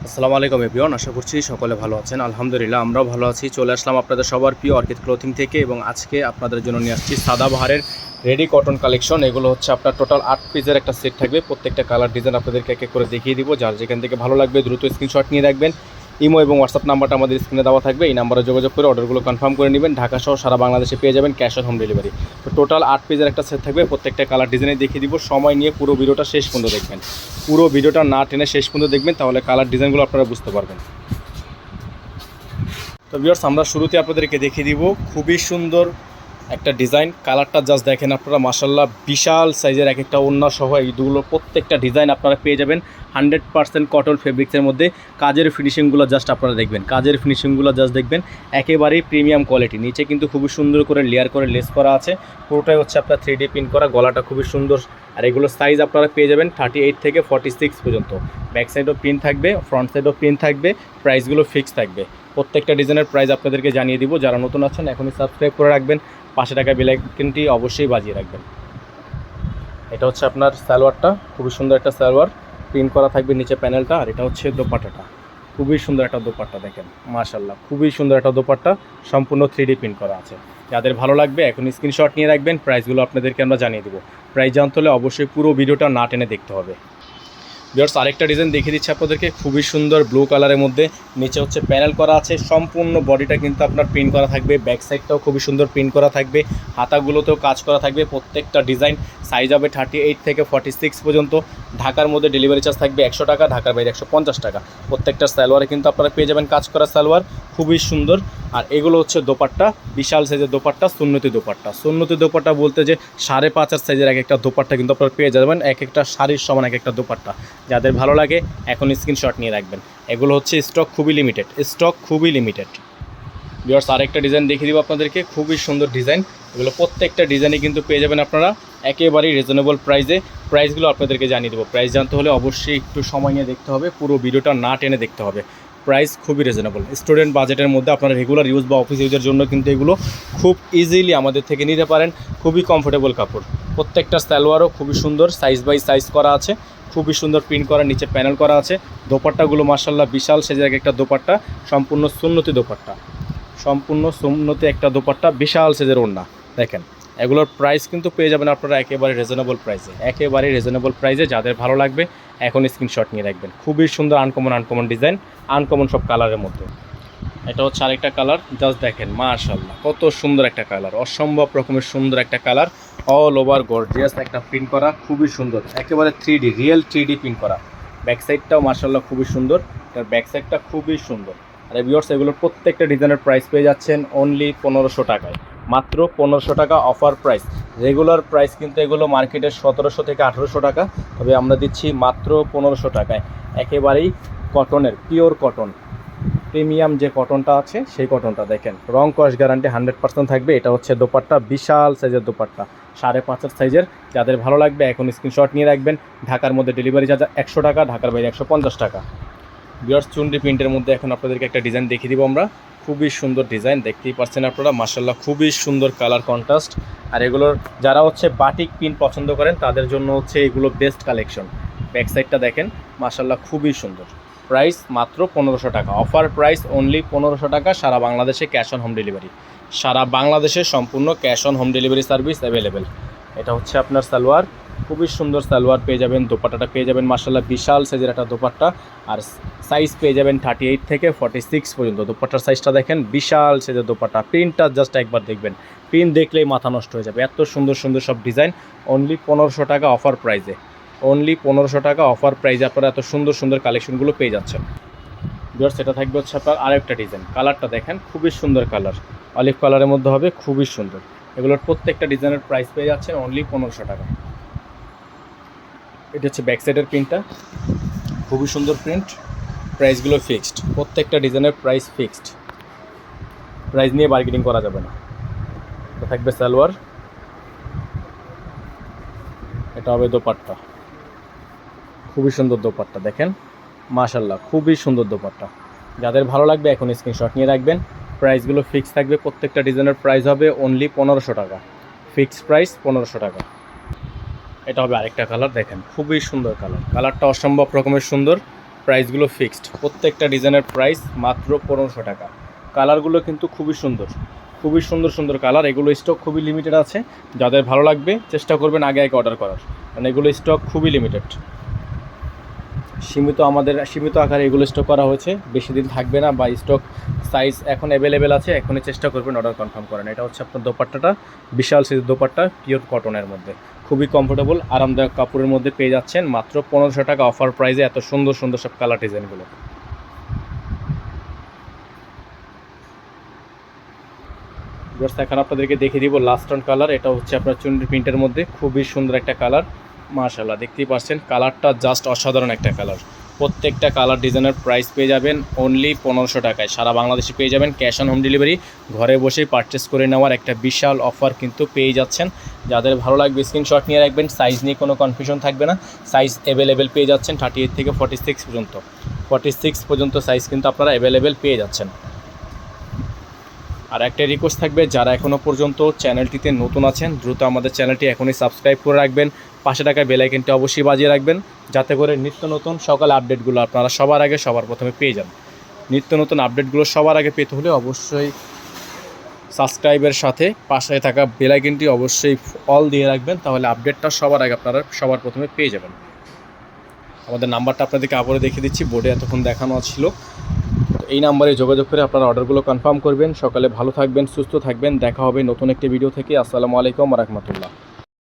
আসসালামু আলাইকুম এভরিওয়ান, আশা করছি সকলে ভালো আছেন। আলহামদুলিল্লাহ আমরাও ভালো আছি। চলে আসলাম আপনাদের সবার প্রিয় অর্কিড ক্লোথিং থেকে এবং আজকে আপনাদের জন্য নিয়ে আসছি সাদাবাহারের রেডি কটন কালেকশন। এগুলো হচ্ছে আপনার টোটাল 8 পিসের একটা সেট থাকবে। প্রত্যেকটা কালার ডিজাইন আপনাদেরকে এক এক করে দেখিয়ে দিব। যার যেখান থেকে ভালো লাগবে দ্রুত স্ক্রিনশট নিয়ে রাখবেন। ইমো এবং হোয়াটসঅ্যাপ নাম্বারটা আমাদের স্ক্রিনে দেওয়া থাকবে। এই নাম্বারে যোগাযোগ করে অর্ডারগুলো কনফার্ম করে নেবেন। ঢাকা সহ সারা বাংলাদেশে পেয়ে যাবেন ক্যাশ অন হোম ডেলিভারি। তো টোটাল 8 পিসের একটা সেট থাকবে। প্রত্যেকটা কালার ডিজাইনে দেখিয়ে দিব। সময় নিয়ে পুরো ভিডিওটা শেষ পর্যন্ত দেখবেন। পুরো ভিডিওটা না টেনে শেষ পর্যন্ত দেখবেন, তাহলে কালার ডিজাইনগুলো আপনারা বুঝতে পারবেন। তো ভিউয়ার্স, আমরা শুরুতে আপনাদেরকে দেখিয়ে দিব খুবই সুন্দর একটা ডিজাইন। কালারটা জাস্ট দেখেন আপনারা, মাশাআল্লাহ বিশাল সাইজের এক একটা ওড়না সহ এইগুলো প্রত্যেকটা ডিজাইন আপনারা পেয়ে যাবেন 100% কটন ফেব্রিক্সের মধ্যে। কাজের ফিনিশিংগুলো জাস্ট আপনারা দেখবেন, কাজের ফিনিশিংগুলো জাস্ট দেখবেন, একেবারেই প্রিমিয়াম কোয়ালিটি। নিচে কিন্তু খুবই সুন্দর করে লেয়ার করে লেস করা আছে। পুরোটাই হচ্ছে আপনার 3D প্রিন্ট করা। গলাটা খুবই সুন্দর। আর এগুলো সাইজ আপনারা পেয়ে যাবেন 38 থেকে 46 পর্যন্ত। ব্যাক সাইডও প্রিন্ট থাকবে, ফ্রন্ট সাইডও প্রিন্ট থাকবে। প্রাইসগুলো ফিক্স থাকবে। প্রত্যেকটা ডিজাইনের প্রাইস আপনাদেরকে জানিয়ে দিব। যারা নতুন আছেন এখনই সাবস্ক্রাইব করে রাখবেন, পাশে টাকা বেল আইকনটি অবশ্যই বাজিয়ে রাখবেন। এটা হচ্ছে আপনার সালোয়ারটা, খুবই সুন্দর একটা সালোয়ার, প্রিন্ট করা থাকবে নিচে প্যানেলটা। আর এটা হচ্ছে দোপাট্টাটা, খুবই সুন্দর একটা দোপাট্টা দেখেন, মাশাআল্লাহ খুবই সুন্দর একটা দোপাট্টা, সম্পূর্ণ 3D প্রিন্ট করা আছে। যাদের ভালো লাগবে এখন স্ক্রিনশট নিয়ে রাখবেন। প্রাইসগুলো আপনাদেরকে আমরা জানিয়ে দেবো। প্রাইস জানতে হলে অবশ্যই পুরো ভিডিওটা না টেনে দেখতে হবে। ভিউয়ার্স, আরেকটা ডিজাইন দেখিয়ে দিচ্ছি আপনাদেরকে, খুবই সুন্দর ব্লু কালারের মধ্যে। নিচে হচ্ছে প্যানেল করা আছে, সম্পূর্ণ বডিটা কিন্তু আপনার প্রিন্ট করা থাকবে। ব্যাক সাইডটাও খুবই সুন্দর প্রিন্ট করা থাকবে, হাতাগুলোতেও কাজ করা থাকবে। প্রত্যেকটা ডিজাইন সাইজ হবে 38 থেকে 46 পর্যন্ত। ঢাকার মধ্যে ডেলিভারি চার্জ থাকবে 100 টাকা, ঢাকার বাইরে 150 টাকা। প্রত্যেকটা সালোয়ারে কিন্তু আপনারা পেয়ে যাবেন কাজ করা সালোয়ার, খুবই সুন্দর। আর এগুলো হচ্ছে দোপাট্টা, বিশাল সাইজের দোপাট্টা, সুন্নতি দোপাট্টা। সুন্নতি দোপাট্টা বলতে যে 5.5 সাইজের এক একটা দোপাট্টা কিন্তু আপনারা পেয়ে যাবেন, এক একটা শাড়ির সমান এক একটা দোপাট্টা। যাদের ভালো লাগে এখন স্ক্রিনশট নিয়ে রাখবেন। এগুলো হচ্ছে স্টক খুবই লিমিটেড, স্টক খুবই লিমিটেড। ভিউয়ার্স, আরেকটা ডিজাইন দেখিয়ে দিব আপনাদেরকে, খুবই সুন্দর ডিজাইন। এগুলো প্রত্যেকটা ডিজাইনে কিন্তু পেয়ে যাবেন আপনারা একেবারেই রিজনেবল প্রাইসে। প্রাইসগুলো আপনাদেরকে জানিয়ে দেবো। প্রাইস জানতে হলে অবশ্যই একটু সময় নিয়ে দেখতে হবে, পুরো ভিডিওটা না টেনে দেখতে হবে। প্রাইস খুবই রিজনেবল, স্টুডেন্ট বাজেটের মধ্যে আপনারা রেগুলার ইউজ বা অফিস ইউজের জন্য কিন্তু এগুলো খুব ইজিলি আমাদের থেকে নিতে পারেন। খুবই কমফোর্টেবল কাপড়। প্রত্যেকটা সালোয়ারও খুবই সুন্দর, সাইজ বাই সাইজ করা আছে, খুবই সুন্দর প্রিন্ট করা, নিচে প্যানেল করা আছে। দোপাট্টাগুলো মাশাআল্লাহ বিশাল সাইজের একটা দোপাট্টা, সম্পূর্ণ সুন্নতি দোপাট্টা, সম্পূর্ণ সুন্নতি একটা দোপাট্টা, বিশাল সাইজের ওড়না দেখেন। এগুলোর প্রাইস কিন্তু পেয়ে যাবেন আপনারা একেবারে রিজনেবল প্রাইসে, একেবারে রিজনেবল প্রাইসে। যাদের ভালো লাগবে এখন স্ক্রিনশট নিয়ে রাখবেন। খুবই সুন্দর আনকমন ডিজাইন, আনকমন সব কালারের মধ্যে। এটা হচ্ছে আরেকটা কালার, জাস্ট দেখেন মাশাআল্লাহ কত সুন্দর একটা কালার, অসম্ভব রকমের সুন্দর একটা কালার। অল ওভার গর্জিয়াস একটা প্রিন্ট করা, খুবই সুন্দর, একেবারে 3D রিয়েল 3D প্রিন্ট করা। ব্যাক সাইডটাও মাশাআল্লাহ খুবই সুন্দর, তার ব্যাক সাইডটা খুবই সুন্দর। আর ভিউয়ার্স, এগুলোর প্রত্যেকটা ডিজাইনের প্রাইস পেয়ে যাচ্ছেন অনলি 1500 টাকায়, মাত্র 1500 টাকা অফার প্রাইস। রেগুলার প্রাইস কিন্তু এগুলো মার্কেটের 1700 থেকে 1800 টাকা, তবে আমরা দিচ্ছি মাত্র 1500 টাকায়। একেবারেই কটনের, পিওর কটন, প্রিমিয়াম যে কটনটা আছে সেই কটনটা দেখেন, রং কস গ্যারান্টি 100% থাকবে। এটা হচ্ছে দোপাট্টা, বিশাল সাইজের দোপাট্টা, 5.5 সাইজের। যাদের ভালো লাগবে এখন স্ক্রিনশট নিয়ে রাখবেন। ঢাকার মধ্যে ডেলিভারি চার্জ 100 টাকা, ঢাকার বাইরে 150 টাকা। ভিউয়ার্স, চুন্ডি প্রিন্টের মধ্যে এখন আপনাদেরকে একটা ডিজাইন দেখিয়ে দিব আমরা। খুবই সুন্দর ডিজাইন, দেখতেই পাচ্ছেন আপনারা, মাশাআল্লাহ খুবই সুন্দর কালার কন্ট্রাস্ট। আর এগুলোর যারা হচ্ছে বাটিক প্রিন্ট পছন্দ করেন তাদের জন্য হচ্ছে এগুলো বেস্ট কালেকশন। ব্যাক সাইডটা দেখেন, মাশাআল্লাহ খুবই সুন্দর। প্রাইস মাত্র 1500 টাকা, অফার প্রাইস অনলি 1500 টাকা। সারা বাংলাদেশে ক্যাশ অন হোম ডেলিভারি, সারা বাংলাদেশে সম্পূর্ণ cash on home delivery service available. এটা হচ্ছে আপনার সালোয়ার, খুবই সুন্দর সালোয়ার পেয়ে যাবেন। দোপাট্টাটা পেয়ে যাবেন মাশাআল্লাহ বিশাল সাইজের একটা দোপাট্টা। আর সাইজ পেয়ে যাবেন 38 থেকে 46 পর্যন্ত। দোপাট্টার সাইজটা দেখেন, বিশাল সাইজের দোপাট্টা। প্রিন্টটা জাস্ট একবার দেখবেন, প্রিন্ট দেখলেই মাথা নষ্ট হয়ে যাবে, এত সুন্দর সুন্দর সব ডিজাইন। অনলি 1500 টাকা অফার প্রাইসে, অনলি 1500 টাকা অফার প্রাইসে আপনারা এত সুন্দর সুন্দর কালেকশনগুলো পেয়ে যাচ্ছেন। ভিউয়ার্স, এটা থাকবে হচ্ছে আপনার আরেকটা ডিজাইন। কালারটা দেখেন, খুবই সুন্দর কালার, অলিভ কালারের মধ্যে হবে, খুবই সুন্দর। এগুলোর প্রত্যেকটা ডিজাইনের প্রাইস পেয়ে যাচ্ছেন অনলি 1500 টাকা। এটা হচ্ছে ব্যাক সাইডের প্রিন্টটা, খুবই সুন্দর প্রিন্ট। প্রাইসগুলো ফিক্সড, প্রত্যেকটা ডিজাইনের প্রাইস ফিক্সড, প্রাইস নিয়ে বার্গেনিং করা যাবে না। এটা থাকবে সালোয়ার, এটা হবে দোপাট্টা, খুবই সুন্দর দোপাট্টা দেখেন, মাশাআল্লাহ খুবই সুন্দর দোপাট্টা। যাদের ভালো লাগবে এখন স্ক্রিনশট নিয়ে রাখবেন। প্রাইসগুলো ফিক্স থাকবে, প্রত্যেকটা ডিজাইনের প্রাইস হবে অনলি 1500 টাকা, ফিক্সড প্রাইস 1500 টাকা। এটা হবে আরেকটা কালার দেখেন, খুবই সুন্দর কালার, কালারটা অসম্ভব রকমের সুন্দর। প্রাইসগুলো ফিক্সড, প্রত্যেকটা ডিজাইনের প্রাইস মাত্র 1500 টাকা। কালারগুলো কিন্তু খুবই সুন্দর, খুবই সুন্দর সুন্দর কালার। এগুলো স্টক খুবই লিমিটেড আছে, যাদের ভালো লাগবে চেষ্টা করবেন আগে আগে অর্ডার করার, কারণ এগুলো স্টক খুবই লিমিটেড, সীমিত আকারে এগুলো স্টক করা হয়েছে, বেশি দিন থাকবে না, বা স্টক সাইজ এখন অ্যাভেলেবেল আছে, এখনই চেষ্টা করবেন অর্ডার কনফার্ম করেন। এটা হচ্ছে আপনার দোপাট্টাটা, বিশাল সাইজের দোপাট্টা, পিওর কটনের মধ্যে, খুবই কমফোর্টেবল আরামদায়ক কাপড়ের মধ্যে পেয়ে যাচ্ছেন মাত্র 1500 টাকা অফার প্রাইসে এত সুন্দর সুন্দর সব কালার ডিজাইনগুলো। জাস্ট এখন আপনাদেরকে দেখিয়ে দিব লাস্ট অন কালার। এটা হচ্ছে আপনার চুনরি প্রিন্টের মধ্যে খুবই সুন্দর একটা কালার, মাশাআল্লাহ দেখতেই পাচ্ছেন কালারটা জাস্ট অসাধারণ একটা কালার। প্রত্যেকটা কালার ডিজাইনের প্রাইস পেয়ে যাবেন অনলি 1500 টাকায়, সারা বাংলাদেশে পেয়ে যাবেন ক্যাশ অন হোম ডেলিভারি। ঘরে বসেই পারচেস করে নেওয়ার একটা বিশাল অফার কিন্তু পেয়ে যাচ্ছেন। যাদের ভালো লাগবে স্ক্রিনশট নিয়ে রাখবেন, সাইজ নিয়ে কোনো কনফিউশন থাকবে না, সাইজ অ্যাভেলেবেল পেয়ে যাচ্ছেন 38 থেকে 46 পর্যন্ত সাইজ কিন্তু আপনারা অ্যাভেলেবেল পেয়ে যাচ্ছেন। আর একটা রিকোয়েস্ট থাকবে, যারা এখনও পর্যন্ত চ্যানেলটিতে নতুন আছেন দ্রুত আমাদের চ্যানেলটি এখনই সাবস্ক্রাইব করে রাখবেন, পাশে থাকা বেল আইকনটি অবশ্যই বাজিয়ে রাখবেন, যাতে করে নিত্য নতুন সকাল আপডেটগুলো আপনারা সবার আগে সবার প্রথমে পেয়ে যান। নিত্য নতুন আপডেটগুলো সবার আগে পেতে হলে অবশ্যই সাবস্ক্রাইবের সাথে পাশে থাকা বেল আইকনটি অবশ্যই অল দিয়ে রাখবেন, তাহলে আপডেটটা সবার আগে আপনারা সবার প্রথমে পেয়ে যাবেন। আমাদের নাম্বারটা আপনাদেরকে আবারও দেখিয়ে দিচ্ছি, বোর্ডে এতক্ষণ দেখানো ছিল। এই নাম্বারে যোগাযোগ করে আপনারা অর্ডারগুলো কনফার্ম করবেন। সকালে ভালো থাকবেন, সুস্থ থাকবেন, দেখা হবে নতুন একটি ভিডিও থেকে। আসসালামু আলাইকুম ওয়া রাহমাতুল্লাহ।